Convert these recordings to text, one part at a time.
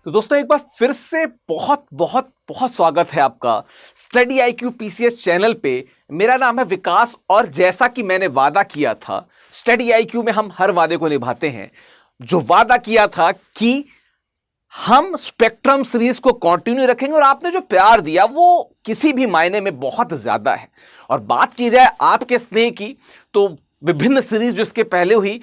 तो दोस्तों एक बार फिर से बहुत बहुत बहुत स्वागत है आपका स्टडी IQ PCS चैनल पे। मेरा नाम है विकास और जैसा कि मैंने वादा किया था, स्टडी IQ में हम हर वादे को निभाते हैं। जो वादा किया था कि हम स्पेक्ट्रम सीरीज को कंटिन्यू रखेंगे और आपने जो प्यार दिया वो किसी भी मायने में बहुत ज्यादा है। और बात की जाए आपके स्नेह की, तो विभिन्न सीरीज जो इसके पहले हुई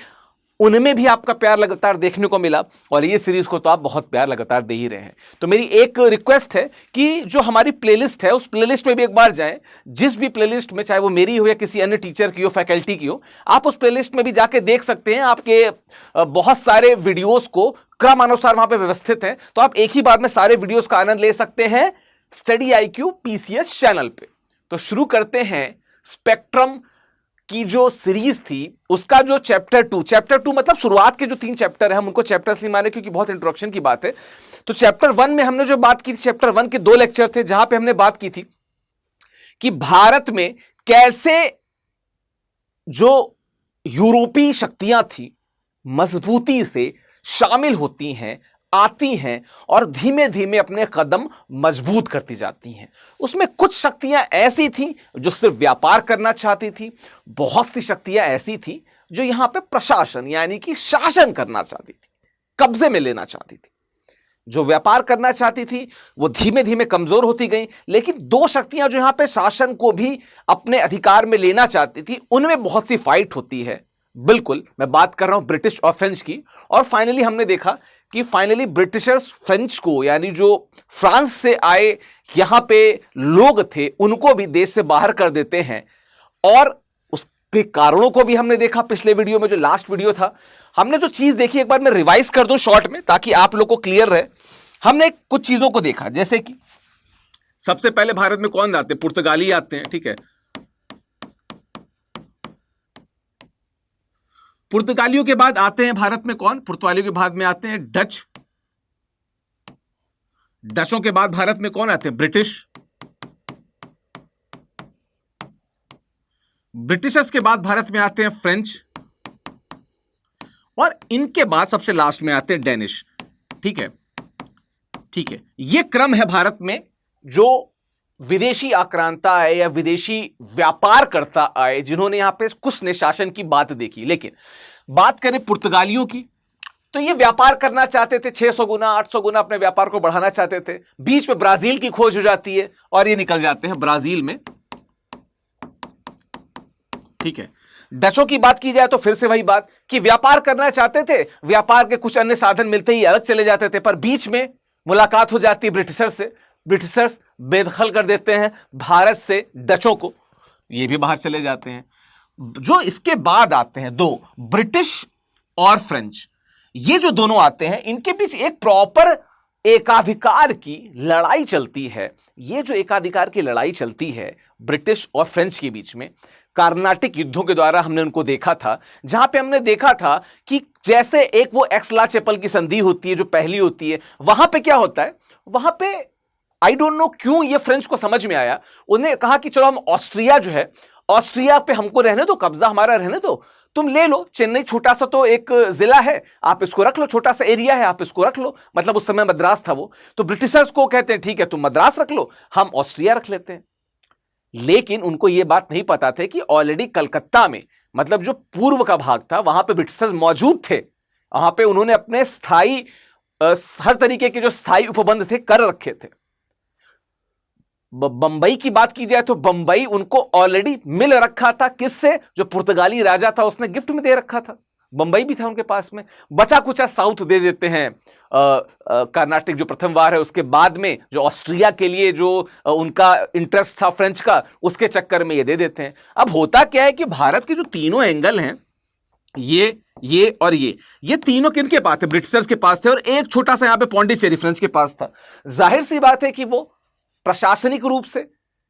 उनमें भी आपका प्यार लगातार देखने को मिला और ये सीरीज को तो आप बहुत प्यार लगातार दे ही रहे हैं। तो मेरी एक रिक्वेस्ट है कि जो हमारी प्लेलिस्ट है उस प्लेलिस्ट में भी एक बार जाएं। जिस भी प्लेलिस्ट में, चाहे वो मेरी हो या किसी अन्य टीचर की हो, फैकल्टी की हो, आप उस प्लेलिस्ट में भी जाके देख सकते हैं। आपके बहुत सारे वीडियोस को क्रमानुसार वहां पे व्यवस्थित हैं, तो आप एक ही बार में सारे वीडियोस का आनंद ले सकते हैं स्टडी IQ PCS चैनल पे। तो शुरू करते हैं स्पेक्ट्रम की जो सीरीज थी उसका जो चैप्टर 2 मतलब शुरुआत के जो 3 चैप्टर है, हम उनको चैप्टर्स नहीं माने क्योंकि बहुत इंट्रोडक्शन की बात है। तो चैप्टर 1 में हमने जो बात की थी, चैप्टर 1 के 2 लेक्चर थे जहां पे हमने बात की थी कि भारत में कैसे जो यूरोपीय शक्तियां थी मजबूती से शामिल होती हैं, आती हैं और धीमे धीमे अपने कदम मजबूत करती जाती हैं। उसमें कुछ शक्तियां ऐसी थीं जो सिर्फ व्यापार करना चाहती थी, बहुत सी शक्तियां ऐसी थी जो यहां पे प्रशासन यानी कि शासन करना चाहती थी, कब्जे में लेना चाहती थी। जो व्यापार करना चाहती थी वो धीमे धीमे कमजोर होती गई, लेकिन 2 शक्तियां जो यहां पे शासन को भी अपने अधिकार में लेना चाहती थी, उनमें बहुत सी फाइट होती है। बिल्कुल, मैं बात कर रहा हूं ब्रिटिश और फ्रेंच की। और फाइनली हमने देखा कि फाइनली ब्रिटिशर्स फ्रेंच को, यानी जो फ्रांस से आए यहां पे लोग थे, उनको भी देश से बाहर कर देते हैं। और उसके कारणों को भी हमने देखा पिछले वीडियो में, जो लास्ट वीडियो था। हमने जो चीज देखी, एक बार मैं रिवाइज कर दूं शॉर्ट में ताकि आप लोग को क्लियर रहे। हमने कुछ चीजों को देखा, जैसे कि सबसे पहले भारत में कौन आते हैं? पुर्तगाली आते हैं, ठीक है। पुर्तगालियों के बाद आते हैं भारत में कौन? पुर्तगालियों के बाद में आते हैं डच। डचों के बाद भारत में कौन आते हैं? ब्रिटिश। ब्रिटिशर्स के बाद भारत में आते हैं फ्रेंच। और इनके बाद सबसे लास्ट में आते हैं डेनिश। ठीक है, ठीक है। यह क्रम है भारत में जो विदेशी आक्रांता आए या विदेशी व्यापार करता आए, जिन्होंने यहां पे कुछ ने शासन की बात देखी। लेकिन बात करें पुर्तगालियों की, तो ये व्यापार करना चाहते थे, 600 गुना 800 गुना अपने व्यापार को बढ़ाना चाहते थे। बीच में ब्राजील की खोज हो जाती है और ये निकल जाते हैं ब्राजील में, ठीक है। डचों की बात की जाए तो फिर से वही बात कि व्यापार करना चाहते थे, व्यापार के कुछ अन्य साधन मिलते ही अलग चले जाते थे, पर बीच में मुलाकात हो जाती है ब्रिटिशर्स से। ब्रिटिशर्स बेदखल कर देते हैं भारत से डचों को, ये भी बाहर चले जाते हैं। जो इसके बाद आते हैं 2, ब्रिटिश और फ्रेंच। ये जो दोनों आते हैं, इनके बीच एक प्रॉपर एकाधिकार की लड़ाई चलती है। ये जो एकाधिकार की लड़ाई चलती है ब्रिटिश और फ्रेंच के बीच में, कार्नाटिक युद्धों के द्वारा हमने उनको देखा था, जहां पे हमने देखा था कि जैसे एक वो एक्स-ला-चैपल की संधि होती है जो पहली होती है, वहां पे क्या होता है, वहां पे आई डोंट नो क्यों ये फ्रेंच को समझ में आया। उन्हें कहा कि चलो हम ऑस्ट्रिया जो है, ऑस्ट्रिया पे हमको रहने दो, कब्जा हमारा रहने दो, तुम ले लो। चेन्नई छोटा सा तो एक जिला है, आप इसको रख लो, छोटा सा एरिया है, आप इसको रख लो। मतलब उस समय मद्रास था वो। तो ब्रिटिशर्स को कहते हैं ठीक है तुम मद्रास रख लो, हम ऑस्ट्रिया रख लेते हैं। लेकिन उनको यह बात नहीं पता था कि ऑलरेडी कलकत्ता में, मतलब जो पूर्व का भाग था, वहां पे ब्रिटिशर्स मौजूद थे। वहां पे उन्होंने अपने स्थायी हर तरीके के जो स्थायी उपबंध थे कर रखे थे। बंबई की बात की जाए तो बंबई उनको ऑलरेडी मिल रखा था, किससे? जो पुर्तगाली राजा था उसने गिफ्ट में दे रखा था। बंबई भी था उनके पास में। बचा कुचा साउथ दे देते हैं कर्नाटक जो प्रथम वार है, उसके बाद में जो ऑस्ट्रिया के लिए जो उनका इंटरेस्ट था फ्रेंच का, उसके चक्कर में ये दे देते हैं। अब होता क्या है कि भारत के जो तीनों एंगल हैं, ये और ये तीनों किनके पास थे? ब्रिटिशर्स के पास थे। और एक छोटा सा यहां पे पौंडीचेरी फ्रेंच के पास था। जाहिर सी बात है कि वो प्रशासनिक रूप से,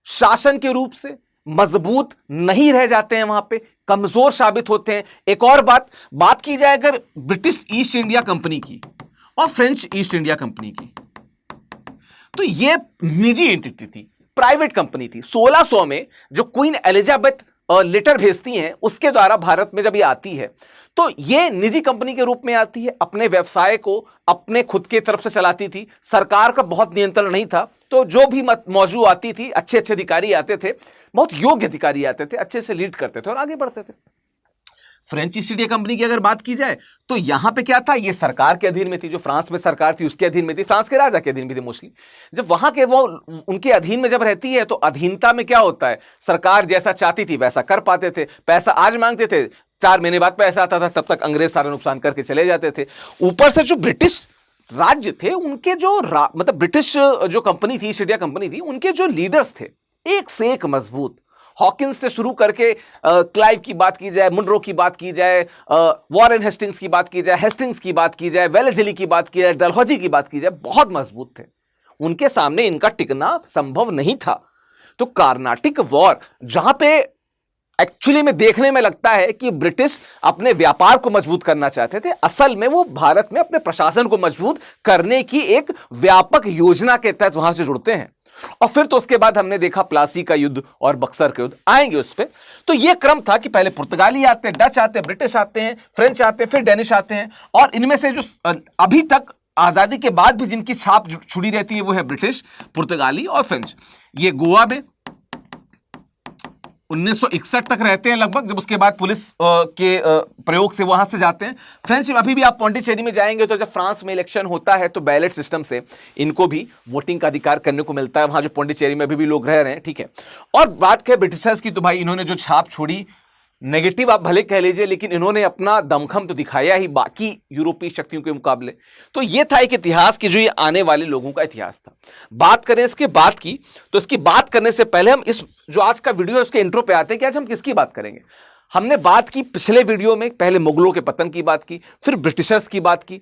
शासन के रूप से मजबूत नहीं रह जाते हैं, वहां पे कमजोर साबित होते हैं। एक और बात की जाए अगर ब्रिटिश ईस्ट इंडिया कंपनी की और फ्रेंच ईस्ट इंडिया कंपनी की, तो ये निजी एंटिटी थी, प्राइवेट कंपनी थी। 1600 में जो क्वीन एलिजाबेथ लेटर भेजती हैं उसके द्वारा भारत में जब ये आती है तो ये निजी कंपनी के रूप में आती है, अपने व्यवसाय को अपने खुद के तरफ से चलाती थी, सरकार का बहुत नियंत्रण नहीं था, तो जो भी मौजूद आती थी, अच्छे अच्छे अधिकारी आते थे, बहुत योग्य अधिकारी आते थे, अच्छे से लीड करते थे और आगे बढ़ते थे। फ्रेंच ईस्ट इंडिया कंपनी की अगर बात की जाए तो यहां पे क्या था, ये सरकार के अधीन में थी, जो फ्रांस में सरकार थी उसके अधीन में थी, फ्रांस के राजा के अधीन में थी मोस्टली। जब वहां के वो उनके अधीन में जब रहती है तो अधीनता में क्या होता है, सरकार जैसा चाहती थी वैसा कर पाते थे, पैसा आज मांगते थे 4 महीने बाद पैसा आता था, तब तक अंग्रेज सारा नुकसान करके चले जाते थे। ऊपर से जो ब्रिटिश राज्य थे उनके जो मतलब ब्रिटिश जो कंपनी थी, ईस्ट इंडिया कंपनी थी, उनके जो लीडर्स थे एक से एक मजबूत। हॉकिंस से शुरू करके क्लाइव की बात की जाए, मुनरो की बात की जाए, वॉरेन हेस्टिंग्स की बात की जाए, हेस्टिंग्स की बात की जाए, वेलेस्ली की बात की जाए, डलहौजी की बात की जाए, बहुत मजबूत थे। उनके सामने इनका टिकना संभव नहीं था। तो कार्नाटिक वॉर, जहां पे एक्चुअली में देखने में लगता है कि ब्रिटिश अपने व्यापार को मजबूत करना चाहते थे, असल में वो भारत में अपने प्रशासन को मजबूत करने की एक व्यापक योजना के तहत वहां से जुड़ते हैं। और फिर तो उसके बाद हमने देखा प्लासी का युद्ध और बक्सर का युद्ध, आएंगे उस पर। तो यह क्रम था कि पहले पुर्तगाली आते हैं, डच आते हैं, ब्रिटिश आते हैं, फ्रेंच आते हैं, फिर डेनिश आते हैं, और इनमें से जो अभी तक आजादी के बाद भी जिनकी छाप छुड़ी रहती है वो है ब्रिटिश, पुर्तगाली और फ्रेंच। ये गोवा में 1961 तक रहते हैं लगभग, जब उसके बाद पुलिस के प्रयोग से वहां से जाते हैं। फ्रेंच अभी भी आप पौंडीचेरी में जाएंगे तो जब फ्रांस में इलेक्शन होता है तो बैलेट सिस्टम से इनको भी वोटिंग का अधिकार करने को मिलता है, वहां जो पौंडीचेरी में अभी भी लोग रह रहे हैं, ठीक है। और बात करें ब्रिटिशर्स की तो भाई इन्होंने जो छाप छोड़ी, नेगेटिव आप भले कह लीजिए, लेकिन इन्होंने अपना दमखम तो दिखाया ही बाकी यूरोपीय शक्तियों के मुकाबले। तो यह था एक इतिहास की, जो ये आने वाले लोगों का इतिहास था। बात करें इसके बाद की, तो इसकी बात करने से पहले हम इस जो आज का वीडियो है उसके इंट्रो पे आते हैं कि आज हम किसकी बात करेंगे। हमने बात की पिछले वीडियो में, पहले मुगलों के पतन की बात की, फिर ब्रिटिशर्स की बात की,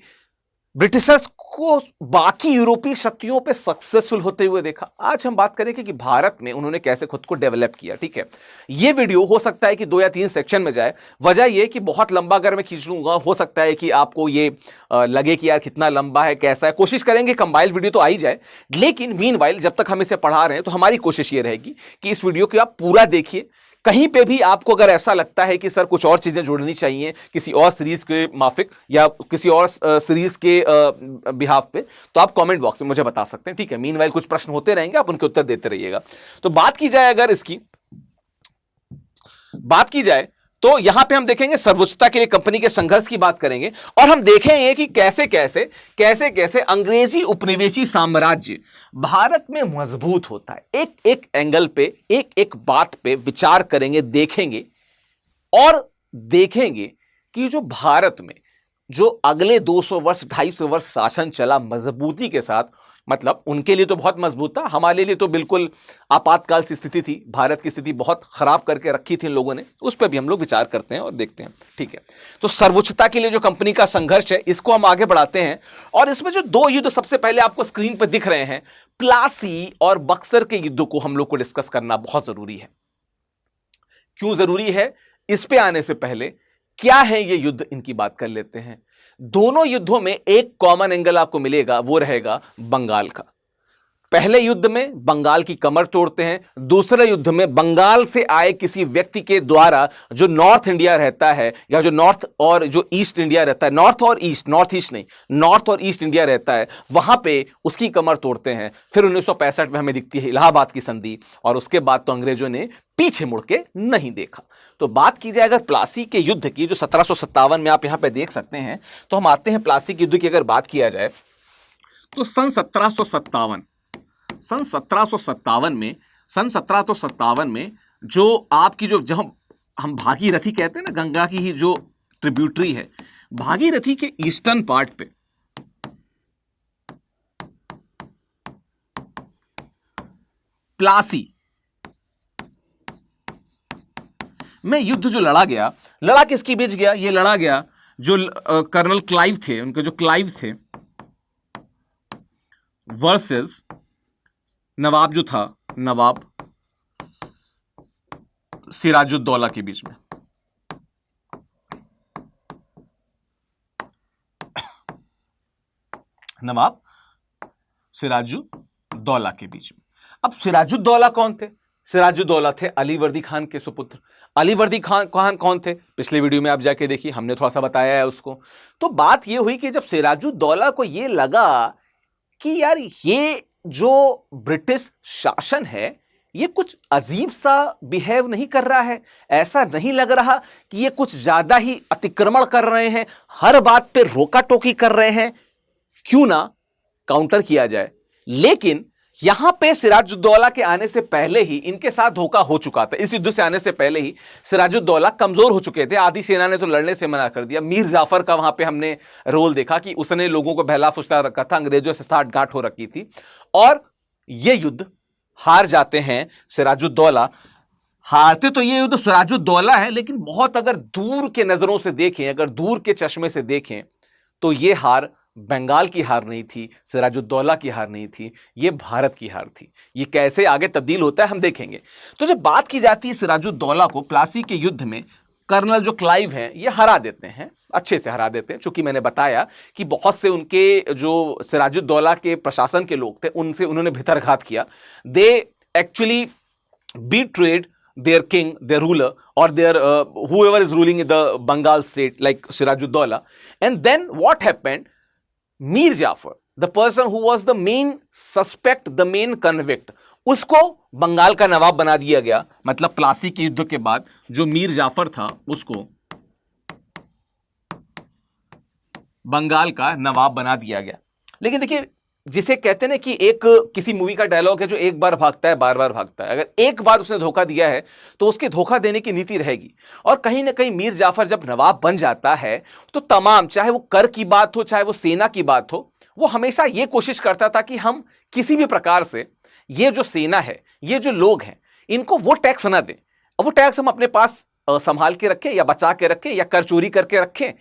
ब्रिटिशर्स को बाकी यूरोपीय शक्तियों पे सक्सेसफुल होते हुए देखा। आज हम बात करेंगे कि भारत में उन्होंने कैसे खुद को डेवलप किया, ठीक है। ये वीडियो हो सकता है कि 2 या 3 सेक्शन में जाए, वजह ये कि बहुत लंबा अगर मैं खींच लूंगा हो सकता है कि आपको ये लगे कि यार कितना लंबा है, कैसा है। कोशिश करेंगे कंबाइल्ड वीडियो तो आ ही जाए, लेकिन मीनवाइल जब तक हम इसे पढ़ा रहे हैं तो हमारी कोशिश ये रहेगी कि इस वीडियो को आप पूरा देखिए। कहीं पे भी आपको अगर ऐसा लगता है कि सर कुछ और चीजें जोड़नी चाहिए किसी और सीरीज के माफिक या किसी और सीरीज के बिहाफ पे, तो आप कमेंट बॉक्स में मुझे बता सकते हैं, ठीक है। मीनवाइल कुछ प्रश्न होते रहेंगे, आप उनके उत्तर देते रहिएगा। तो बात की जाए, अगर इसकी बात की जाए तो यहां पे हम देखेंगे सर्वोच्चता के लिए कंपनी के संघर्ष की बात करेंगे, और हम देखेंगे कि कैसे कैसे अंग्रेजी उपनिवेशी साम्राज्य भारत में मजबूत होता है। एक एक एंगल पे, एक एक बात पे विचार करेंगे, देखेंगे और देखेंगे कि जो भारत में जो अगले 200 वर्ष 250 वर्ष शासन चला मजबूती के साथ, मतलब उनके लिए तो बहुत मजबूत था, हमारे लिए तो बिल्कुल आपातकाल की स्थिति थी। भारत की स्थिति बहुत खराब करके रखी थी इन लोगों ने, उस पर भी हम लोग विचार करते हैं और देखते हैं, ठीक है। तो सर्वोच्चता के लिए जो कंपनी का संघर्ष है, इसको हम आगे बढ़ाते हैं। और इसमें जो 2 युद्ध सबसे पहले आपको स्क्रीन पर दिख रहे हैं, प्लासी और बक्सर के युद्ध को हम लोग को डिस्कस करना बहुत जरूरी है। क्यों जरूरी है, इस पे आने से पहले क्या है ये युद्ध, इनकी बात कर लेते हैं। दोनों युद्धों में एक कॉमन एंगल आपको मिलेगा, वो रहेगा बंगाल का। पहले युद्ध में बंगाल की कमर तोड़ते हैं, दूसरे युद्ध में बंगाल से आए किसी व्यक्ति के द्वारा जो नॉर्थ इंडिया रहता है या जो नॉर्थ और जो ईस्ट इंडिया रहता है, नॉर्थ और ईस्ट, नॉर्थ ईस्ट नहीं, नॉर्थ और ईस्ट इंडिया रहता है, वहां पे उसकी कमर तोड़ते हैं। फिर 1965 में हमें दिखती है इलाहाबाद की संधि, और उसके बाद तो अंग्रेजों ने पीछे मुड़ के नहीं देखा। तो बात की जाए अगर प्लासी के युद्ध की, जो 1757 में आप यहां पे देख सकते हैं, तो हम आते हैं प्लासी के युद्ध की अगर बात किया जाए तो सन 1757 में जो आपकी जो जब हम भागीरथी कहते हैं ना, गंगा की ही जो ट्रिब्यूटरी है, भागीरथी के ईस्टर्न पार्ट पे प्लासी में युद्ध जो लड़ा किसके बीच गया, ये लड़ा गया जो कर्नल क्लाइव थे, उनके जो क्लाइव थे वर्सेस नवाब जो था, नवाब सिराजुद्दौला के बीच में। नवाब सिराजुद्दौला के बीच में। अब सिराजुद्दौला कौन थे? सिराजुद्दौला थे अली वर्दी खान के सुपुत्र। अली वर्दी खान कौन थे, पिछले वीडियो में आप जाके देखिए, हमने थोड़ा सा बताया है उसको। तो बात ये हुई कि जब सिराजुद्दौला को ये लगा कि यार ये जो ब्रिटिश शासन है ये कुछ अजीब सा बिहेव नहीं कर रहा है, ऐसा नहीं लग रहा कि ये कुछ ज्यादा ही अतिक्रमण कर रहे हैं, हर बात पे रोका टोकी कर रहे हैं, क्यों ना काउंटर किया जाए। लेकिन यहां पे सिराजुद्दौला के आने से पहले ही इनके साथ धोखा हो चुका था। इस युद्ध से आने से पहले ही सिराजुद्दौला कमजोर हो चुके थे, आधी सेना ने तो लड़ने से मना कर दिया। मीर जाफर का वहां पे हमने रोल देखा कि उसने लोगों को बहला फुसला रखा था, अंग्रेजों से साठगांठ हो रखी थी और यह युद्ध हार जाते हैं सिराजुद्दौला। हारते तो ये युद्ध सिराजुद्दौला है, लेकिन बहुत अगर दूर के नजरों से देखें, अगर दूर के चश्मे से देखें तो ये हार बंगाल की हार नहीं थी, सिराजुद्दौला की हार नहीं थी, ये भारत की हार थी। ये कैसे आगे तब्दील होता है हम देखेंगे। तो जब बात की जाती है सिराजुद्दौला को, प्लासी के युद्ध में कर्नल जो क्लाइव हैं ये हरा देते हैं, अच्छे से हरा देते हैं। चूंकि मैंने बताया कि बहुत से उनके जो सिराजुद्दौला के प्रशासन के लोग थे उनसे उन्होंने भितरघात किया। They actually betrayed their king, their ruler, or their whoever is ruling in the Bengal state, like Sirajuddaulah. And then what happened? Mir Jafar, the person who was the main suspect, the main convict, उसको बंगाल का नवाब बना दिया गया। मतलब प्लासी के युद्ध के बाद जो मीर जाफर था उसको बंगाल का नवाब बना दिया गया। लेकिन देखिए, जिसे कहते हैं ना कि एक किसी मूवी का डायलॉग है जो एक बार भागता है बार बार भागता है। अगर एक बार उसने धोखा दिया है तो उसके धोखा देने की नीति रहेगी। और कहीं ना कहीं मीर जाफर जब नवाब बन जाता है तो तमाम, चाहे वो कर की बात हो, चाहे वो सेना की बात हो, वो हमेशा ये कोशिश करता था कि हम किसी भी प्रकार से ये जो सेना है, ये जो लोग हैं, इनको वो टैक्स ना दें, और वो टैक्स हम अपने पास संभाल के रखें या बचा के रखें या कर चोरी करके रखें।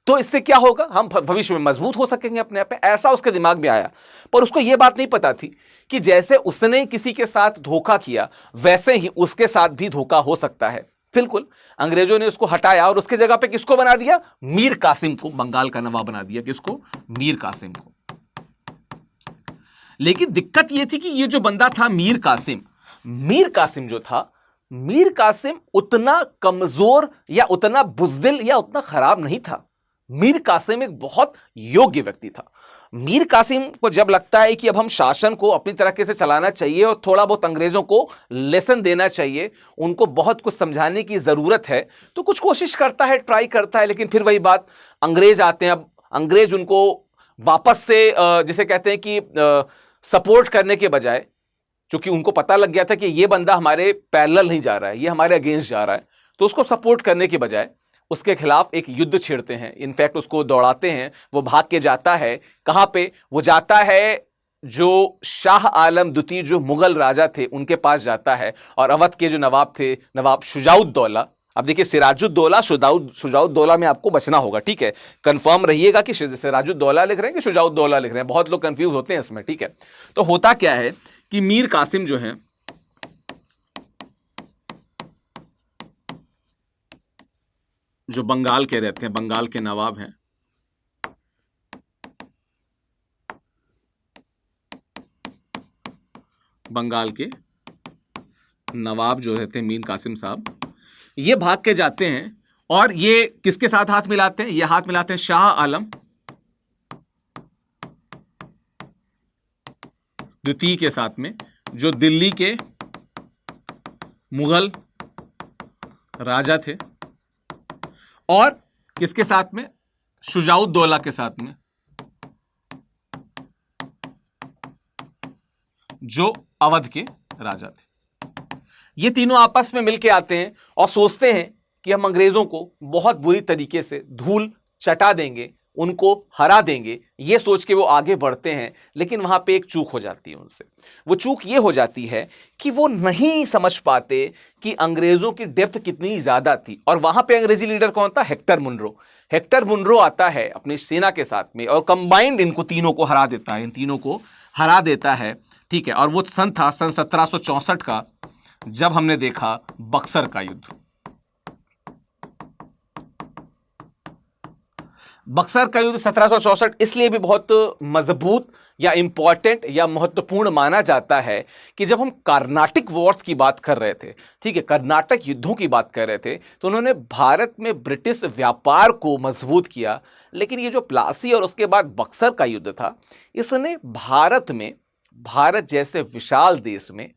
तो इससे क्या होगा, हम भविष्य में मजबूत हो सकेंगे अपने आप पे। ऐसा उसके दिमाग में आया। पर उसको यह बात नहीं पता थी कि जैसे उसने किसी के साथ धोखा किया वैसे ही उसके साथ भी धोखा हो सकता है। बिल्कुल, अंग्रेजों ने उसको हटाया और उसके जगह पे किसको बना दिया? मीर कासिम को बंगाल का नवाब बना दिया। किसको? मीर कासिम को। लेकिन दिक्कत यह थी कि ये जो बंदा था मीर कासिम जो था, मीर कासिम उतना कमजोर या उतना बुजदिल या उतना खराब नहीं था। मीर कासिम एक बहुत योग्य व्यक्ति था। मीर कासिम को जब लगता है कि अब हम शासन को अपनी तरीके से चलाना चाहिए और थोड़ा बहुत अंग्रेजों को लेसन देना चाहिए, उनको बहुत कुछ समझाने की जरूरत है, तो कुछ कोशिश करता है, ट्राई करता है। लेकिन फिर वही बात, अंग्रेज आते हैं। अब अंग्रेज उनको वापस से जिसे कहते हैं कि सपोर्ट करने के बजाय, क्योंकि उनको पता लग गया था कि ये बंदा हमारे पैरेलल नहीं जा रहा है, ये हमारे अगेंस्ट जा रहा है, तो उसको सपोर्ट करने के बजाय उसके खिलाफ एक युद्ध छेड़ते हैं। इनफैक्ट उसको दौड़ाते हैं, वो भाग के जाता है। कहां पे वो जाता है? जो शाह आलम द्वितीय जो मुगल राजा थे उनके पास जाता है, और अवध के जो नवाब थे, नवाब शुजाउद्दौला। अब देखिए, सिराजुद्दौला शुजाउद्दौला में आपको बचना होगा, ठीक है? कंफर्म रहिएगा कि सिराजुद्दौला लिख रहे हैं कि शुजाउद्दौला लिख रहे हैं, बहुत लोग कंफ्यूज होते हैं इसमें, ठीक है? तो होता क्या है कि मीर कासिम जो है, जो बंगाल के रहते हैं, बंगाल के नवाब हैं, बंगाल के नवाब जो रहते हैं मीर कासिम साहब, ये भाग के जाते हैं और ये किसके साथ हाथ मिलाते हैं? ये हाथ मिलाते हैं शाह आलम द्वितीय के साथ में, जो दिल्ली के मुगल राजा थे, और किसके साथ में? शुजाउद्दौला के साथ में, जो अवध के राजा थे। ये तीनों आपस में मिलके आते हैं और सोचते हैं कि हम अंग्रेजों को बहुत बुरी तरीके से धूल चटा देंगे, उनको हरा देंगे। ये सोच के वो आगे बढ़ते हैं। लेकिन वहां पे एक चूक हो जाती है उनसे। वो चूक ये हो जाती है कि वो नहीं समझ पाते कि अंग्रेजों की डेप्थ कितनी ज्यादा थी। और वहां पे अंग्रेजी लीडर कौन था? Hector Munro. हेक्टर मुनरो आता है अपनी सेना के साथ में और कंबाइंड इनको तीनों को हरा देता है, इन तीनों को हरा देता है, ठीक है? और वो सन था सन 1764 का, जब हमने देखा बक्सर का युद्ध। बक्सर का युद्ध 1764 इसलिए भी बहुत मजबूत या इंपॉर्टेंट या महत्वपूर्ण माना जाता है कि जब हम कार्नाटिक वॉर्स की बात कर रहे थे, ठीक है, कर्नाटक युद्धों की बात कर रहे थे, तो उन्होंने भारत में ब्रिटिश व्यापार को मजबूत किया। लेकिन ये जो प्लासी और उसके बाद बक्सर का युद्ध था, इसने भारत जैसे विशाल देश में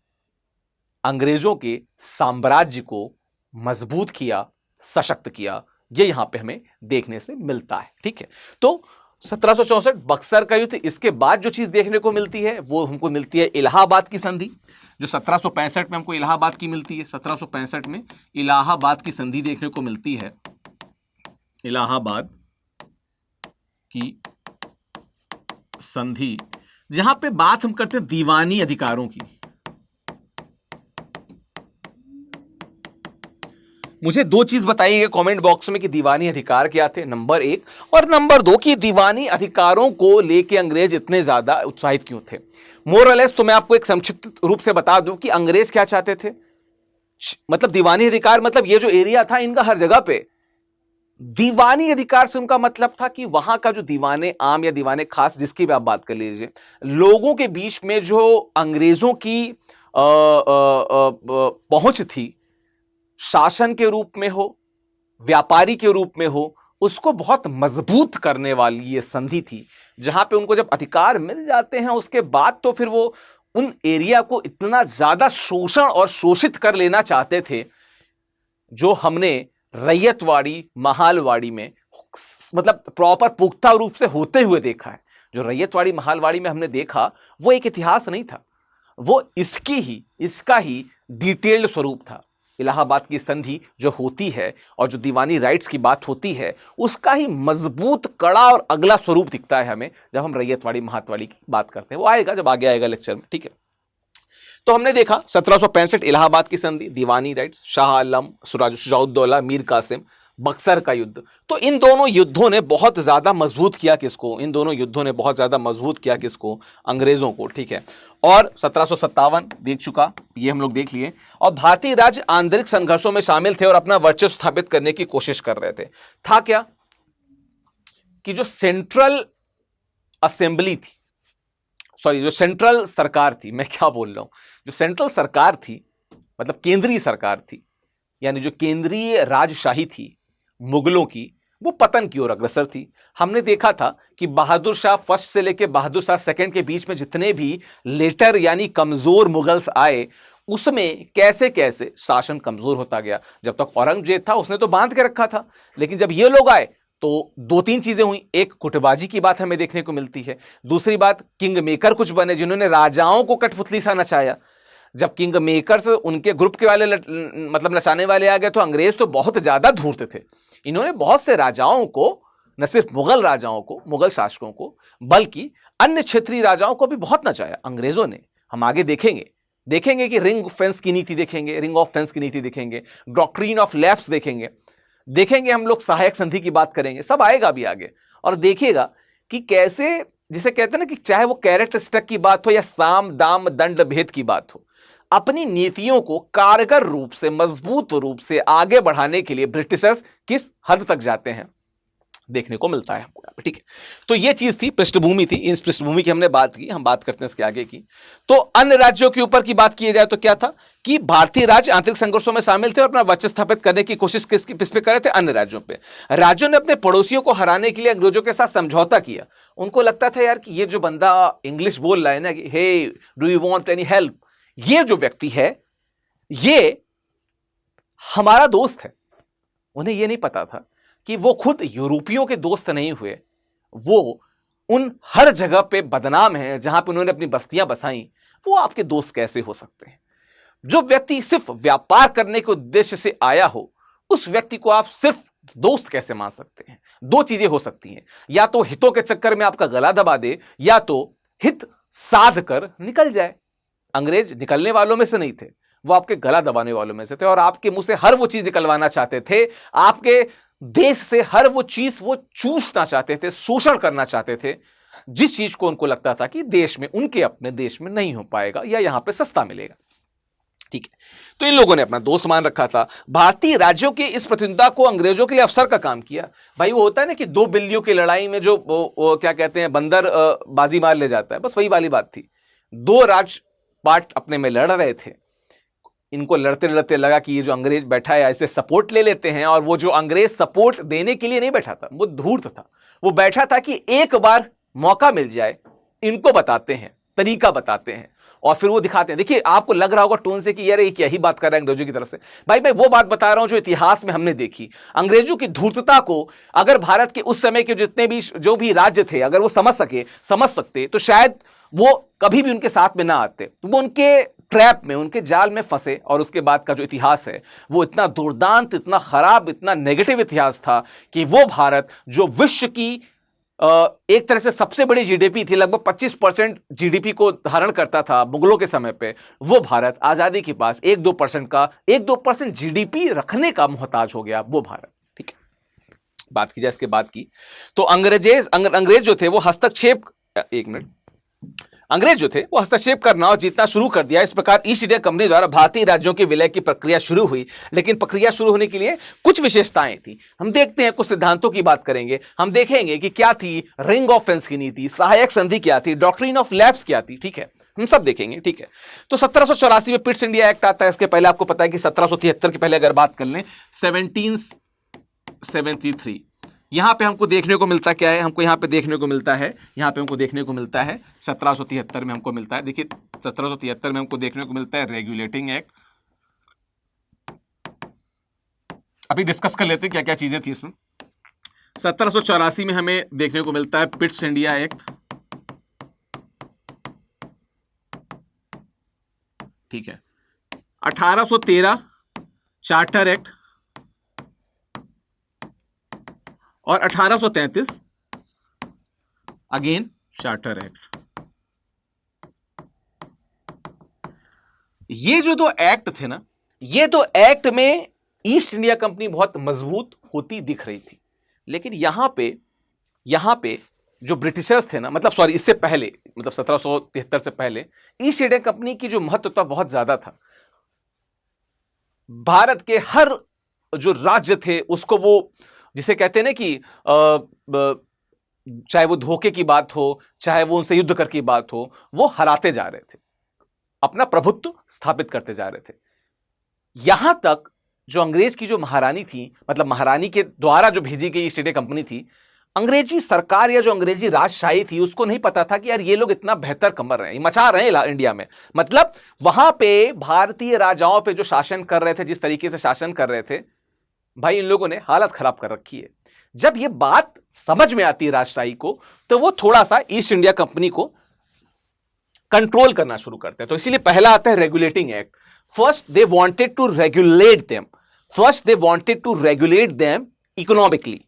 अंग्रेजों के साम्राज्य को मजबूत किया, सशक्त किया। ये यहां पे हमें देखने से मिलता है, ठीक है। तो 1764 बक्सर का युद्ध, इसके बाद जो चीज देखने को मिलती है वो हमको मिलती है इलाहाबाद की संधि, जो 1765 में हमको इलाहाबाद की मिलती है। 1765 में इलाहाबाद की संधि देखने को मिलती है, इलाहाबाद की संधि, जहां पे बात हम करते हैं दीवानी अधिकारों की। मुझे दो चीज बताइएगा कमेंट बॉक्स में कि दीवानी अधिकार क्या थे, नंबर 1, और नंबर 2 कि दीवानी अधिकारों को लेके अंग्रेज इतने ज्यादा उत्साहित क्यों थे। मोरलेस तो मैं आपको एक संक्षिप्त रूप से बता दूं कि अंग्रेज क्या चाहते थे। मतलब दीवानी अधिकार मतलब ये जो एरिया था इनका हर जगह पे, दीवानी अधिकार से उनका मतलब था कि वहां का जो दीवाने आम या दीवाने खास जिसकी भी आप बात कर लीजिए, लोगों के बीच में जो अंग्रेजों की पहुंच थी, शासन के रूप में हो, व्यापारी के रूप में हो, उसको बहुत मजबूत करने वाली ये संधि थी, जहां पे उनको जब अधिकार मिल जाते हैं उसके बाद तो फिर वो उन एरिया को इतना ज्यादा शोषण और शोषित कर लेना चाहते थे, जो हमने रैयतवाड़ी महालवाड़ी में मतलब प्रॉपर पुख्ता रूप से होते हुए देखा है। जो रैयतवाड़ी महालवाड़ी में हमने देखा वो एक इतिहास नहीं था, वो इसका ही डिटेल्ड स्वरूप था। इलाहाबाद की संधि जो होती है और जो दीवानी राइट्स की बात होती है, उसका ही मजबूत कड़ा और अगला स्वरूप दिखता है हमें जब हम रैयतवाड़ी महातवाड़ी की बात करते हैं। वो आएगा जब आगे आएगा लेक्चर में, ठीक है। तो हमने देखा 1765 इलाहाबाद की संधि, दीवानी राइट्स, शाह आलम, शुजाउद्दौला, मीर कासिम, बक्सर का युद्ध। तो इन दोनों युद्धों ने बहुत ज्यादा मजबूत किया किसको, अंग्रेजों को, ठीक है। और 1757 देख चुका, ये हम लोग देख लिए। और भारतीय राज्य आंतरिक संघर्षों में शामिल थे और अपना वर्चस्व स्थापित करने की कोशिश कर रहे थे। था क्या कि जो सेंट्रल असेंबली थी, जो सेंट्रल सरकार थी, मैं क्या बोल रहा हूं, जो सेंट्रल सरकार थी मतलब केंद्रीय सरकार थी, यानी जो केंद्रीय राजशाही थी मुगलों की, वो पतन की ओर अग्रसर थी। हमने देखा था कि बहादुर शाह फर्स्ट से लेकर बहादुर शाह सेकंड के बीच में जितने भी लेटर यानी कमजोर मुगल्स आए, उसमें कैसे कैसे शासन कमजोर होता गया। जब तक औरंगजेब था उसने तो बांध के रखा था, लेकिन जब ये लोग आए तो दो तीन चीजें हुई। एक, गुटबाजी की बात हमें देखने को मिलती है। दूसरी बात, किंग मेकर कुछ बने जिन्होंने राजाओं को कठपुतली सा नचाया। जब किंग मेकर्स उनके ग्रुप के वाले मतलब नचाने वाले आ गए तो अंग्रेज तो बहुत ज्यादा धूर्त थे। इन्होंने बहुत से राजाओं को, न सिर्फ मुगल राजाओं को, मुगल शासकों को, बल्कि अन्य क्षेत्रीय राजाओं को भी बहुत नचाया अंग्रेजों ने। हम आगे देखेंगे कि रिंग ऑफ फेंस की नीति देखेंगे, डॉक्ट्रीन ऑफ लैप्स देखेंगे हम लोग, सहायक संधि की बात करेंगे, सब आएगा भी आगे। और देखिएगा कि कैसे, जिसे कहते हैं ना कि चाहे वो कैरेक्टर स्टक की बात हो या साम दाम दंड भेद की बात हो, अपनी नीतियों को कारगर रूप से, मजबूत रूप से आगे बढ़ाने के लिए ब्रिटिशर्स किस हद तक जाते हैं देखने को मिलता है हमको यहाँ पे, ठीक है। तो ये चीज थी, पृष्ठभूमि थी। इस पृष्ठभूमि की हमने बात की, हम बात करते हैं इसके आगे की। तो अन्य राज्यों के ऊपर की बात की जाए तो क्या था कि भारतीय राज्य आंतरिक संघर्षों में शामिल थे और अपना वर्चस्व स्थापित करने की कोशिश किस पे कर रहे थे, अन्य राज्यों पे। राज्यों ने अपने पड़ोसियों को हराने के लिए अंग्रेजों के साथ समझौता किया। उनको लगता था यार कि ये जो बंदा इंग्लिश बोल रहा है ना कि hey do you want any help, ये जो व्यक्ति है ये हमारा दोस्त है। उन्हें यह नहीं पता था कि वो खुद यूरोपियों के दोस्त नहीं हुए, वो उन हर जगह पे बदनाम हैं जहां पे उन्होंने अपनी बस्तियां बसाई, वो आपके दोस्त कैसे हो सकते हैं। जो व्यक्ति सिर्फ व्यापार करने के उद्देश्य से आया हो, उस व्यक्ति को आप सिर्फ दोस्त कैसे मान सकते हैं। दो चीजें हो सकती हैं, या तो हितों के चक्कर में आपका गला दबा दे, या तो हित साध कर निकल जाए। अंग्रेज निकलने वालों में से नहीं थे, वो आपके गला दबाने वालों में से थे और आपके मुंह से हर वो चीज निकलवाना चाहते थे, आपके देश से हर वो चीज वो चूसना चाहते थे, शोषण करना चाहते थे, जिस चीज को उनको लगता था कि देश में, उनके अपने देश में नहीं हो पाएगा या यहां पे सस्ता मिलेगा, ठीक है। तो इन लोगों ने अपना दोस्त मान रखा था। भारतीय राज्यों के इस प्रतिनिधित्व को अंग्रेजों के लिए अवसर का काम किया। भाई वो होता है ना कि दो बिल्लियों की लड़ाई में जो वो क्या कहते हैं, बंदर बाजी मार ले जाता है, बस वही वाली बात थी। दो राजपाट अपने में लड़ रहे थे, इनको लड़ते लड़ते लगा कि ये जो अंग्रेज बैठा है ऐसे सपोर्ट ले लेते हैं, और वो जो अंग्रेज सपोर्ट देने के लिए नहीं बैठा था, वो धूर्त था। वो बैठा था कि एक बार मौका मिल जाए, इनको बताते हैं, तरीका बताते हैं, और फिर वो दिखाते हैं। देखिए आपको लग रहा होगा टोन से कि यार ये क्या ही बात कर रहे हैं अंग्रेजों की तरफ से। भाई मैं वो बात बता रहा हूं जो इतिहास में हमने देखी। अंग्रेजों की धूर्तता को अगर भारत के उस समय के जितने भी जो भी राज्य थे अगर वो समझ सकते तो शायद वो कभी भी उनके साथ में ना आते। वो उनके ट्रैप में, उनके जाल में फंसे, और उसके बाद का जो इतिहास है वो इतना दुर्दांत, इतना खराब, इतना नेगेटिव इतिहास था कि वो भारत जो विश्व की एक तरह से सबसे बड़ी जीडीपी थी, लगभग 25% जीडीपी को धारण करता था मुगलों के समय पे, वो भारत आजादी के पास 1-2% जीडीपी रखने का मोहताज हो गया वो भारत। ठीक है, बात की जाए इसके बाद की, तो अंग्रेज जो थे वो हस्तक्षेप करना और जीतना शुरू कर दिया। इस प्रकार ईस्ट इंडिया कंपनी द्वारा भारतीय राज्यों के विलय की प्रक्रिया शुरू हुई। लेकिन प्रक्रिया शुरू होने के लिए कुछ विशेषताएं थी। हम देखते हैं, कुछ सिद्धांतों की बात करेंगे, हम देखेंगे कि क्या थी रिंग ऑफ फेंस की नीति, सहायक संधि क्या थी, डॉक्ट्रिन ऑफ लैप्स क्या थी। ठीक है, हम सब देखेंगे। ठीक है, तो 1784 में पिट्स इंडिया एक्ट आता है। इसके पहले आपको पता है कि 1773 के पहले अगर बात कर लें 1773, यहां पे हमको देखने को मिलता क्या है, हमको यहां पे देखने को मिलता है, 1773 में हमको मिलता है। देखिए 1773 में हमको देखने को मिलता है रेगुलेटिंग एक्ट। अभी डिस्कस कर लेते हैं क्या क्या चीजें थी इसमें। 1784 में हमें देखने को मिलता है पिट्स इंडिया एक्ट। ठीक है, 1813 चार्टर एक्ट, और 1833 अगेन चार्टर एक्ट। ये जो दो एक्ट थे ना, ये दो एक्ट में ईस्ट इंडिया कंपनी बहुत मजबूत होती दिख रही थी। लेकिन यहां पे जो ब्रिटिशर्स थे ना, मतलब सॉरी इससे पहले, मतलब 1773 से पहले ईस्ट इंडिया कंपनी की जो महत्वता बहुत ज्यादा था। भारत के हर जो राज्य थे उसको वो, जिसे कहते हैं ना कि चाहे वो धोखे की बात हो, चाहे वो उनसे युद्ध करके बात हो, वो हराते जा रहे थे, अपना प्रभुत्व स्थापित करते जा रहे थे। यहां तक जो अंग्रेज की जो महारानी थी, मतलब महारानी के द्वारा जो भेजी गई ईस्ट इंडिया कंपनी थी, अंग्रेजी सरकार या जो अंग्रेजी राजशाही थी उसको नहीं पता था कि यार ये लोग इतना बेहतर कमर रहे हैं, मचा रहे हैं इंडिया में। मतलब वहां पे भारतीय राजाओं पे जो शासन कर रहे थे, जिस तरीके से शासन कर रहे थे, भाई इन लोगों ने हालत खराब कर रखी है। जब ये बात समझ में आती है राजशाही को, तो वो थोड़ा सा ईस्ट इंडिया कंपनी को कंट्रोल करना शुरू करते हैं। तो इसीलिए पहला आता है regulating act. First they wanted to regulate them economically.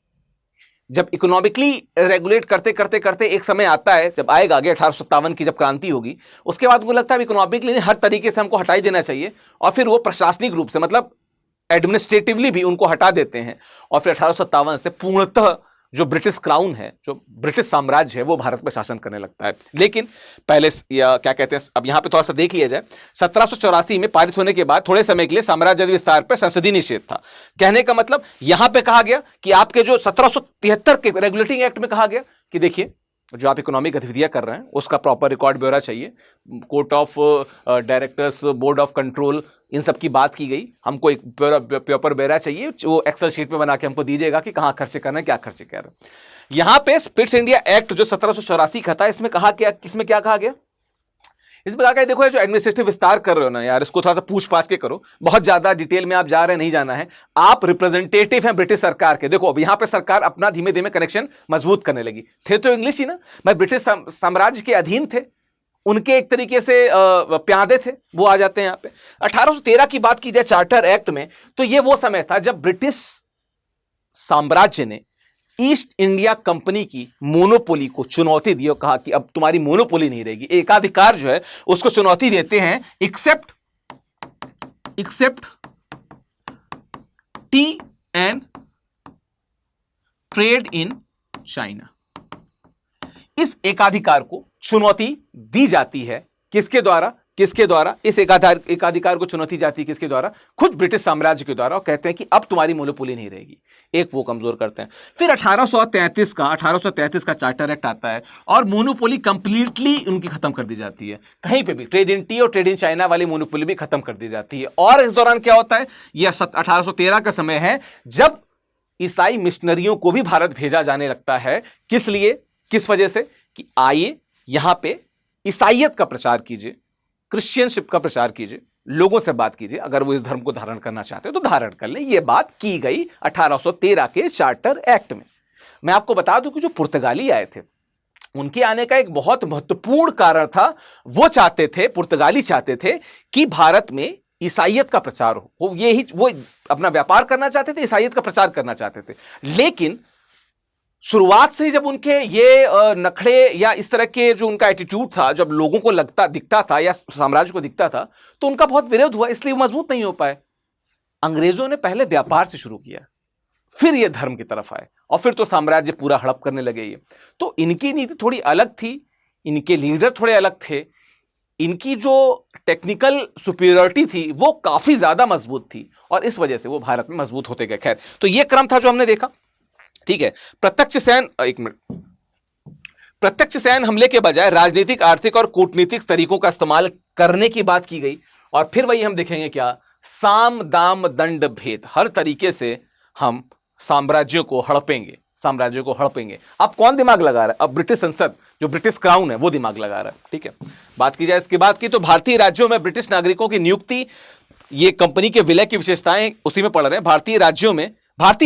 जब इकोनॉमिकली रेगुलेट करते करते करते एक समय आता है, जब आएगा आगे 1857 की जब क्रांति होगी, उसके बाद उनको लगता है इकोनॉमिकली हर तरीके से हमको हटाई देना चाहिए, और फिर वो प्रशासनिक रूप से, मतलब एडमिनिस्ट्रेटिवली भी उनको हटा देते हैं। और फिर 1857 से पूर्णतः जो ब्रिटिश क्राउन है, जो ब्रिटिश साम्राज्य है, वो भारत पर शासन करने लगता है। लेकिन पहले या क्या कहते हैं, अब यहां पे थोड़ा सा देख लिया जाए, 1784 में पारित होने के बाद थोड़े समय के लिए साम्राज्य विस्तार पर संसदीय निषेध था। कहने का मतलब यहां पे कहा गया कि आपके जो 1773 के रेगुलेटिंग एक्ट में कहा गया कि देखिए जो आप इकोनॉमिक गतिविधियां कर रहे हैं उसका प्रॉपर रिकॉर्ड ब्यौरा चाहिए, court of directors, board of control, इन सब की बात की गई। हमको एक प्रॉपर ब्यौरा चाहिए, वो एक्सेल शीट में बना के हमको दीजिएगा कि कहाँ खर्चे करना है, क्या खर्चे कर रहे हैं। यहां पे पिट्स इंडिया एक्ट जो 1784 का था, इसमें कहा क्या, इसमें क्या कहा गया, इसमें कहा गया देखो ये जो एडमिनिस्ट्रेटिव विस्तार कर रहे हो ना यार, इसको थोड़ा सा पूछ पाछ के करो, बहुत ज्यादा डिटेल में आप जा रहे हैं, नहीं जाना है। आप रिप्रेजेंटेटिव हैं ब्रिटिश सरकार के। देखो अब यहां पे सरकार अपना धीमे धीमे कनेक्शन मजबूत करने लगी। थे तो इंग्लिश ही ना, मैं ब्रिटिश साम्राज्य के अधीन थे, उनके एक तरीके से प्यादे थे, वो आ जाते हैं यहां पे। 1813 की बात की जाए चार्टर एक्ट में, तो ये वो समय था जब ब्रिटिश साम्राज्य ने ईस्ट इंडिया कंपनी की मोनोपोली को चुनौती दी और कहा कि अब तुम्हारी मोनोपोली नहीं रहेगी, एकाधिकार जो है उसको चुनौती देते हैं, except tea and trade in China. इस एकाधिकार को चुनौती दी जाती है, किसके द्वारा, किसके द्वारा? इस एकाधिकार को चुनौती जाती है किसके द्वारा? खुद ब्रिटिश साम्राज्य के द्वारा, और कहते हैं कि अब तुम्हारी मोनोपोली नहीं रहेगी। एक वो कमजोर करते हैं। फिर 1833 का चार्टर एक्ट आता है और मोनोपोली कंप्लीटली उनकी खत्म कर दी जाती है। कहीं पे भी ट्रेड इन टी और ट्रेड इन चाइना वाली मोनोपोली भी खत्म कर दी जाती है। और इस दौरान क्या होता है? यह 1813 का समय है जब ईसाई मिशनरियों को भी भारत भेजा जाने लगता है। किस लिए? किस वजह से? कि आइए यहां पे ईसाइयत का प्रचार कीजिए, क्रिश्चियनशिप का प्रचार कीजिए, लोगों से बात कीजिए, अगर वो इस धर्म को धारण करना चाहते हो तो धारण कर ले। ये बात की गई 1813 के चार्टर एक्ट में। मैं आपको बता दूं कि जो पुर्तगाली आए थे उनके आने का एक बहुत महत्वपूर्ण कारण था, वो चाहते थे, पुर्तगाली चाहते थे कि भारत में ईसाइयत का प्रचार हो। वो अपना व्यापार करना चाहते थे, ईसाइयत का प्रचार करना चाहते थे। लेकिन शुरुआत से जब उनके ये नखड़े या इस तरह के जो उनका एटीट्यूड था, जब लोगों को दिखता था या साम्राज्य को दिखता था, तो उनका बहुत विरोध हुआ, इसलिए वो मजबूत नहीं हो पाए। अंग्रेजों ने पहले व्यापार से शुरू किया, फिर ये धर्म की तरफ आए, और फिर तो साम्राज्य पूरा हड़प करने लगे ये। तो इनकी नीति थोड़ी अलग थी, इनके लीडर थोड़े अलग थे, इनकी जो टेक्निकल सुपीरियरिटी थी वो काफी ज्यादा मजबूत थी, और इस वजह से वो भारत में मजबूत होते गए। खैर, तो ये क्रम था जो हमने देखा। ठीक है, प्रत्यक्ष सैन्य हमले के बजाय राजनीतिक, आर्थिक और कूटनीतिक तरीकों का इस्तेमाल करने की बात की गई। और फिर वही हम देखेंगे क्या? साम दाम दंड भेद, हर तरीके से हम साम्राज्यों को हड़पेंगे। अब कौन दिमाग लगा रहा है? अब ब्रिटिश संसद, जो ब्रिटिश क्राउन है, वो दिमाग लगा रहा है। ठीक है, बात की जाए इसके बाद की, तो भारतीय राज्यों में ब्रिटिश नागरिकों की नियुक्ति, ये कंपनी के विलय की विशेषताएं उसी में पढ़ रहे हैं। भारतीय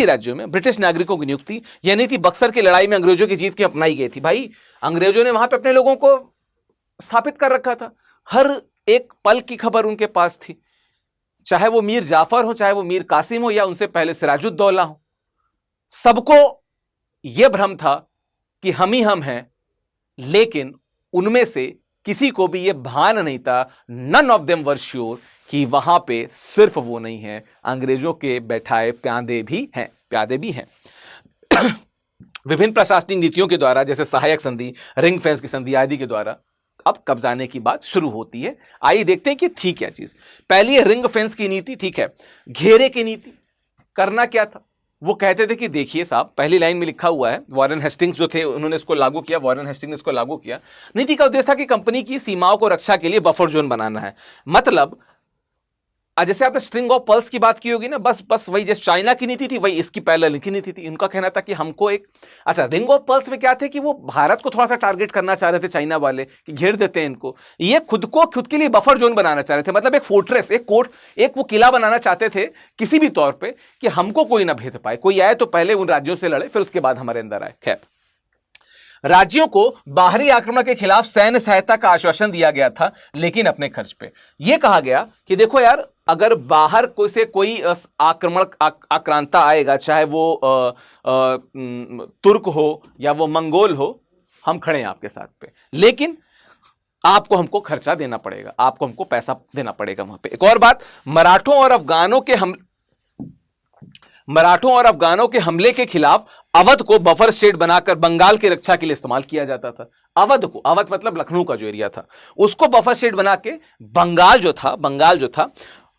राज्यों में ब्रिटिश नागरिकों की नियुक्ति, यह नीति बक्सर की लड़ाई में अंग्रेजों की जीत की अपनाई गई थी। भाई, अंग्रेजों ने वहां पे अपने लोगों को स्थापित कर रखा था, हर एक पल की खबर उनके पास थी, चाहे वो मीर जाफर हो, चाहे वो मीर कासिम हो, या उनसे पहले सिराजुद्दौला हो। सबको यह भ्रम था कि हम ही हम हैं, लेकिन उनमें से किसी को भी यह भान नहीं था, none of them were sure, कि वहां पे सिर्फ वो नहीं है, अंग्रेजों के बैठाए प्यादे भी हैं। विभिन्न प्रशासनिक नीतियों के द्वारा, जैसे सहायक संधि, रिंग फेंस की संधि आदि के द्वारा अब कब्जाने की बात शुरू होती है। आइए देखते हैं कि थी क्या चीज। पहली है रिंग फेंस की नीति। ठीक है, घेरे की नीति। करना क्या था? वो कहते थे कि देखिए साहब, पहली लाइन में लिखा हुआ है, वॉरेन हेस्टिंग्स जो थे उन्होंने इसको लागू किया। नीति का उद्देश्य था कि कंपनी की सीमाओं को रक्षा के लिए बफर जोन बनाना है। मतलब जैसे आपने स्ट्रिंग ऑफ पर्ल्स की बात की होगी ना, बस वही जैसे चाइना की नीति थी, वही इसकी पैरेलल की नीति थी। इनका कहना था कि हमको एक रिंग ऑफ पर्ल्स में क्या थे कि वो भारत को थोड़ा सा टारगेट करना चाह रहे थे चाइना वाले, कि घेर देते हैं इनको। ये खुद के लिए बफर जोन बनाना चाह रहे थे, मतलब एक फोर्ट्रेस, एक वो किला बनाना चाहते थे किसी भी तौर पे, कि हमको कोई ना भेद पाए, कोई आए तो पहले उन राज्यों से लड़े, फिर उसके बाद हमारे अंदर आए। खैर, राज्यों को बाहरी आक्रमण के खिलाफ सैन्य सहायता का आश्वासन दिया गया था, लेकिन अपने खर्च पे। यह कहा गया कि देखो यार, अगर बाहर कोई आक्रांता आएगा, चाहे वो तुर्क हो या वो मंगोल हो, हम खड़े हैं आपके साथ पे, लेकिन हमको खर्चा देना पड़ेगा, हमको पैसा देना पड़ेगा वहां पे। एक और बात, मराठों और अफगानों के हमले के खिलाफ अवध को बफर स्टेट बनाकर बंगाल की रक्षा के लिए इस्तेमाल किया जाता था। अवध मतलब लखनऊ का जो एरिया था, उसको बफर स्टेट बना के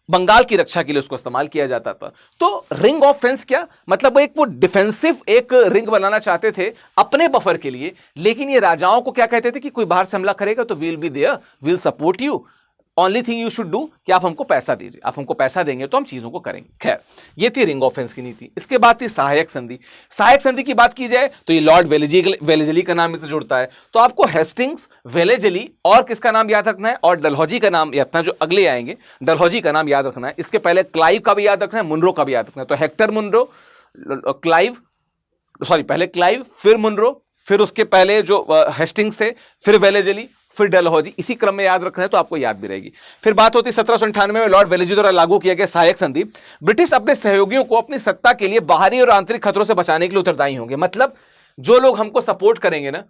बंगाल की रक्षा के लिए उसको इस्तेमाल किया जाता था। तो रिंग ऑफ फेंस क्या मतलब? वो डिफेंसिव एक रिंग बनाना चाहते थे अपने बफर के लिए, लेकिन ये राजाओं को क्या कहते थे कि कोई बाहर से हमला करेगा तो we'll be there, we'll support you, only thing you should do कि आप हमको पैसा दीजिए, आप हमको पैसा देंगे तो हम चीजों को करेंगे। खैर, ये थी रिंग ऑफ फेंस की नीति। इसके बाद थी सहायक संधि की बात की जाए तो ये लॉर्ड वेलेजली का नाम इससे जुड़ता है। तो आपको हेस्टिंग्स, वेलेजली और किसका नाम याद रखना है, और डलहौजी का नाम याद रखना है, जो अगले आएंगे डलहौजी का नाम याद रखना है। इसके पहले क्लाइव का भी याद रखना है, मुनरो का भी याद रखना है। तो हेक्टर मुनरो, पहले क्लाइव, फिर मुनरो, फिर उसके पहले जो हेस्टिंग्स थे, फिर वेलेजली, फिर डलहौजी, इसी क्रम में याद रखना है तो आपको याद भी रहेगी। फिर बात होती 1798 में लॉर्ड वेलेजली द्वारा लागू किया गया सहायक संधि। ब्रिटिश अपने सहयोगियों को अपनी सत्ता के लिए बाहरी और आंतरिक खतरों से बचाने के लिए उत्तरदायी होंगे। मतलब जो लोग हमको सपोर्ट करेंगे ना,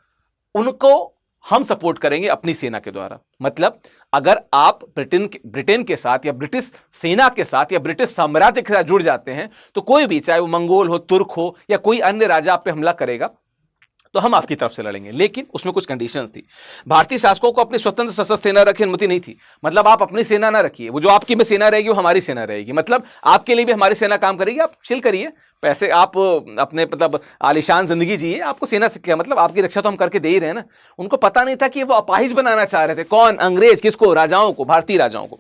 उनको हम सपोर्ट करेंगे अपनी सेना के द्वारा। मतलब अगर आप ब्रिटेन के साथ या ब्रिटिश सेना के साथ या ब्रिटिश साम्राज्य के साथ जुड़ जाते हैं, तो कोई भी, चाहे वो मंगोल हो, तुर्क हो या कोई अन्य राजा आप पे हमला करेगा, तो हम आपकी तरफ से लड़ेंगे, लेकिन उसमें कुछ कंडीशंस थी। भारतीय शासकों को अपनी स्वतंत्र सशस्त्र सेना रखने की अनुमति नहीं थी। मतलब आप अपनी सेना ना रखिए, वो जो आपकी में सेना रहेगी वो हमारी सेना रहेगी, मतलब आपके लिए भी हमारी सेना काम करेगी, आप चिल करिए, पैसे आप अपने मतलब आलीशान जिंदगी जिए, आपको सेना से क्या मतलब, आपकी रक्षा तो हम करके दे ही रहे हैं ना। उनको पता नहीं था कि वो अपाहिज बनाना चाह रहे थे। कौन? अंग्रेज। किसको? राजाओं को, भारतीय राजाओं को।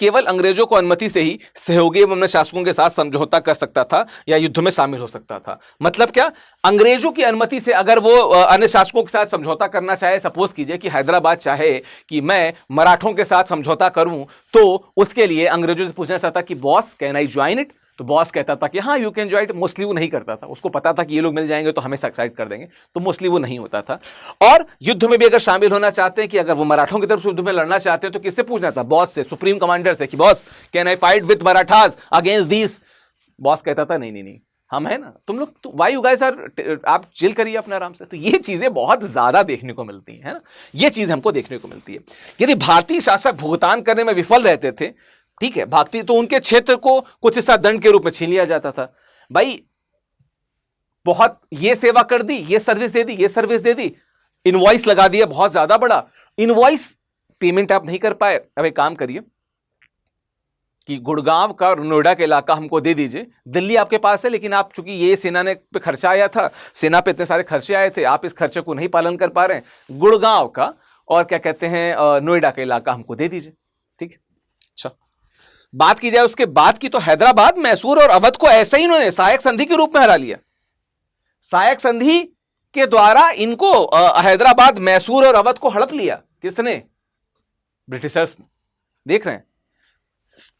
केवल अंग्रेजों को अनुमति से ही सहयोगी एवं अन्य शासकों के साथ समझौता कर सकता था या युद्ध में शामिल हो सकता था। मतलब क्या? अंग्रेजों की अनुमति से अगर वो अन्य शासकों के साथ समझौता करना चाहे, सपोज कीजिए कि हैदराबाद चाहे कि मैं मराठों के साथ समझौता करूं, तो उसके लिए अंग्रेजों से पूछना चाहता कि boss can I join it, तो बॉस कहता था कि हाँ यू कैन ज्वाइन। मोस्टली वो नहीं करता था, उसको पता था कि ये लोग मिल जाएंगे तो हमें सक्साइड कर देंगे, तो मोस्टली वो नहीं होता था। और युद्ध में भी अगर शामिल होना चाहते हैं, कि अगर वो मराठों की तरफ से युद्ध में लड़ना चाहते हैं, तो किससे पूछना था? बॉस से, सुप्रीम कमांडर से, कि boss can I fight with Marathas against these. Boss कहता था नहीं नहीं नहीं, हम है ना, तुम लोग तो वाई यू गाइस आर, आप चिल करिए अपने आराम से। तो ये चीजें बहुत ज्यादा देखने को मिलती है ना, ये चीज हमको देखने को मिलती है। यदि भारतीय शासक भुगतान करने में विफल रहते थे, ठीक है, भागती, तो उनके क्षेत्र को कुछ हिस्सा दंड के रूप में छीन लिया जाता था। भाई बहुत ये सेवा कर दी, ये सर्विस दे दी, ये सर्विस दे दी, इनवॉइस लगा दिया बहुत ज्यादा बड़ा, इनवॉइस पेमेंट आप नहीं कर पाए, अब एक काम करिए कि गुड़गांव का और नोएडा का इलाका हमको दे दीजिए, दिल्ली आपके पास है, लेकिन आप चूंकि ये सेना ने पे खर्चा आया था, सेना पे इतने सारे खर्चे आए थे, आप इस खर्चे को नहीं पालन कर पा रहे हैं, गुड़गांव का और क्या कहते हैं नोएडा का इलाका हमको दे दीजिए, ठीक है। अच्छा, बात की जाए उसके बाद की, तो हैदराबाद, मैसूर और अवध को ऐसे ही इन्होंने सहायक संधि के रूप में हरा लिया। सहायक संधि के द्वारा इनको हैदराबाद, मैसूर और अवध को हड़प लिया। किसने? ब्रिटिशर्स ने। देख रहे हैं,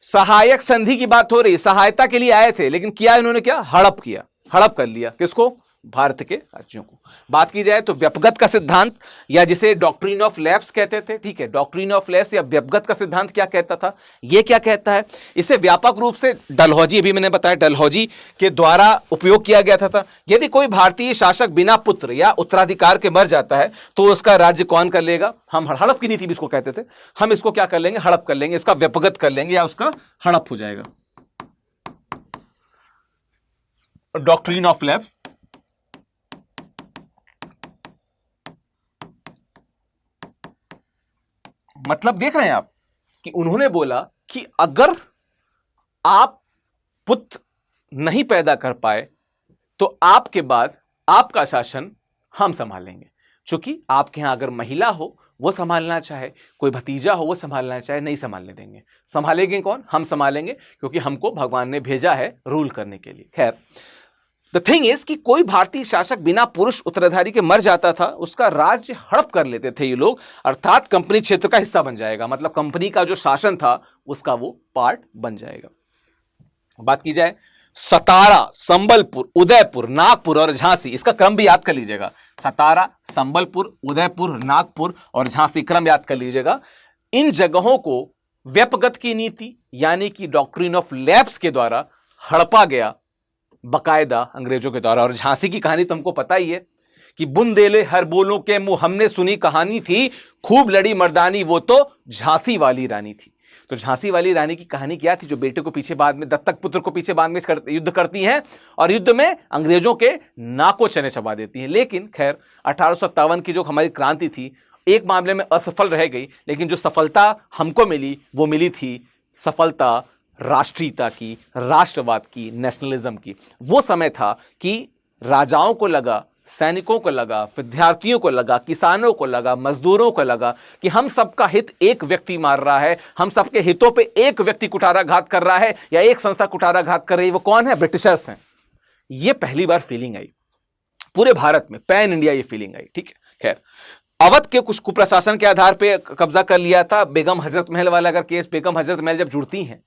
सहायक संधि की बात हो रही, सहायता के लिए आए थे, लेकिन किया इन्होंने क्या? हड़प किया, हड़प कर लिया। किसको? भारत के राज्यों को। बात की जाए तो व्यपगत का सिद्धांत, या जिसे डॉक्ट्रिन ऑफ लैप्स कहते थे, ठीक है, डॉक्ट्रिन ऑफ लैप्स या व्यपगत का सिद्धांत क्या कहता था? ये क्या कहता है? इसे व्यापक रूप से डलहौजी, अभी मैंने बताया, डलहौजी के द्वारा उपयोग किया गया था। यदि कोई भारतीय शासक बिना पुत्र या उत्तराधिकार के मर जाता है, तो उसका राज्य कौन कर लेगा? हम हड़प की नीति भी इसको कहते थे, हम इसको क्या कर लेंगे? हड़प कर लेंगे, इसका व्यपगत कर लेंगे या उसका हड़प हो जाएगा। डॉक्ट्रिन ऑफ लैप्स, मतलब देख रहे हैं आप कि उन्होंने बोला कि अगर आप पुत्र नहीं पैदा कर पाए, तो आपके बाद आपका शासन हम संभालेंगे। चूंकि आपके यहां अगर महिला हो वो संभालना चाहे, कोई भतीजा हो वो संभालना चाहे, नहीं संभालने देंगे। संभालेंगे कौन? हम संभालेंगे, क्योंकि हमको भगवान ने भेजा है रूल करने के लिए। खैर, द थिंग इज कि कोई भारतीय शासक बिना पुरुष उत्तराधिकारी के मर जाता था, उसका राज्य हड़प कर लेते थे ये लोग, अर्थात कंपनी क्षेत्र का हिस्सा बन जाएगा, मतलब कंपनी का जो शासन था उसका वो पार्ट बन जाएगा। बात की जाए सतारा, संबलपुर, उदयपुर, नागपुर और झांसी, इसका क्रम भी याद कर लीजिएगा। सतारा, संबलपुर, उदयपुर, नागपुर और झांसी, क्रम याद कर लीजिएगा। इन जगहों को व्यपगत की नीति यानी कि डॉक्ट्रिन ऑफ लैप्स के द्वारा हड़पा गया बकायदा अंग्रेजों के द्वारा। और झांसी की कहानी तुमको पता ही है कि बुंदेले हर बोलों के मुंह हमने सुनी कहानी थी, खूब लड़ी मर्दानी वो तो झांसी वाली रानी थी। तो झांसी वाली रानी की कहानी क्या थी? जो बेटे को पीछे बाद में, दत्तक पुत्र को पीछे बाद में युद्ध करती हैं और युद्ध में अंग्रेजों के नाकों चने चबा देती हैं। लेकिन खैर 1857 की जो हमारी क्रांति थी, एक मामले में असफल रह गई, लेकिन जो सफलता हमको मिली वो मिली थी सफलता राष्ट्रीयता की, राष्ट्रवाद की, नेशनलिज्म की। वो समय था कि राजाओं को लगा, सैनिकों को लगा, विद्यार्थियों को लगा, किसानों को लगा, मजदूरों को लगा कि हम सबका हित एक व्यक्ति मार रहा है, हम सबके हितों पे एक व्यक्ति कुठाराघात कर रहा है या एक संस्था कुठाराघात कर रही है। वो कौन है? ब्रिटिशर्स हैं। ये पहली बार फीलिंग आई पूरे भारत में, पैन इंडिया ये फीलिंग आई, ठीक है। खैर, अवध के कुछ कुप्रशासन के आधार पर कब्जा कर लिया था। बेगम हजरत महल वाला अगर केस, बेगम हजरत महल जब जुड़ती हैं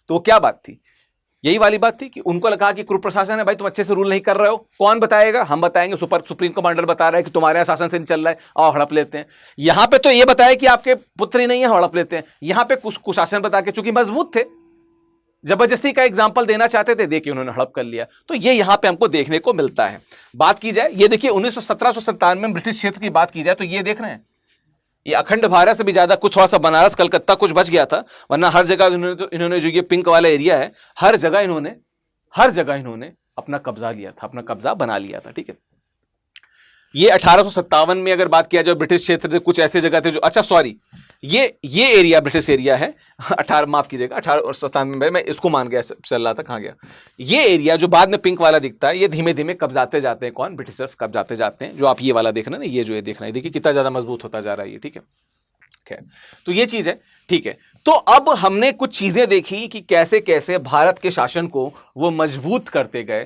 तो क्या बात थी? यही वाली बात थी कि उनको लगा कि कुप्रशासन है, भाई तुम अच्छे से रूल नहीं कर रहे हो। कौन बताएगा? हम बताएंगे। सुप्रीम कमांडर बता रहा है कि तुम्हारे यहाँ शासन से नहीं चल रहा है, आओ हड़प लेते हैं। यहां पे तो ये बताया कि आपके पुत्र ही नहीं है, हड़प लेते हैं। यहां पे कुछ कुशासन बता के, चूंकि मजबूत थे, जबरदस्ती का एग्जाम्पल देना चाहते थे, देखिए उन्होंने हड़प कर लिया। तो ये यहां पे हमको देखने को मिलता है। बात की जाए, ये देखिए 1797 में ब्रिटिश क्षेत्र की बात की जाए तो ये देख रहे हैं, ये अखंड भारत से भी ज्यादा, कुछ थोड़ा सा बनारस कलकत्ता कुछ बच गया था, वरना हर जगह इन्होंने जो ये पिंक वाला एरिया है, हर जगह इन्होंने अपना कब्जा लिया था, अपना कब्जा बना लिया था, ठीक है। ये 1857 में अगर बात किया जाए ब्रिटिश क्षेत्र थे, कुछ ऐसे जगह थे जो, अच्छा सॉरी, ये एरिया ब्रिटिश एरिया है। 18 माफ कीजिएगा 1897 में, मैं इसको मान गया, चल रहा था कहाँ गया। ये एरिया जो बाद में पिंक वाला दिखता है, ये धीमे धीमे कब्जाते जाते हैं, कौन, ब्रिटिशर्स कब्जाते जाते हैं। जो आप ये वाला देख रहे हैं ना, ये जो ये देख रहे हैं, देखिए कितना ज्यादा मजबूत होता जा रहा है ये, ठीक है। तो ये चीज है, ठीक है। तो अब हमने कुछ चीजें देखी कि कैसे कैसे भारत के शासन को वो मजबूत करते गए,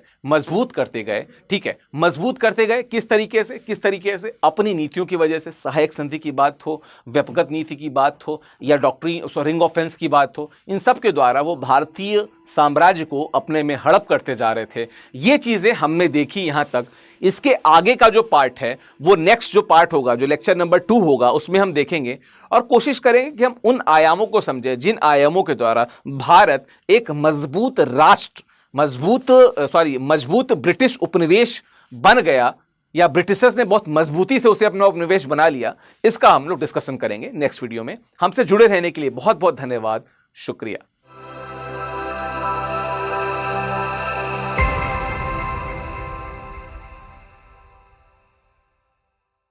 ठीक है, मजबूत करते गए। किस तरीके से अपनी नीतियों की वजह से, सहायक संधि की बात हो, व्यापक नीति की बात हो, या डॉक्ट्रिन रिंग ऑफ फेंस की बात हो, इन सब के द्वारा वो भारतीय साम्राज्य को अपने में हड़प करते जा रहे थे। ये चीजें हमने देखी यहां तक। इसके आगे का जो पार्ट है, वो नेक्स्ट जो पार्ट होगा, जो लेक्चर नंबर 2 होगा, उसमें हम देखेंगे और कोशिश करेंगे कि हम उन आयामों को समझें जिन आयामों के द्वारा भारत एक मजबूत ब्रिटिश उपनिवेश बन गया, या ब्रिटिशर्स ने बहुत मजबूती से उसे अपना उपनिवेश बना लिया। इसका हम लोग डिस्कशन करेंगे नेक्स्ट वीडियो में। हमसे जुड़े रहने के लिए बहुत बहुत धन्यवाद, शुक्रिया।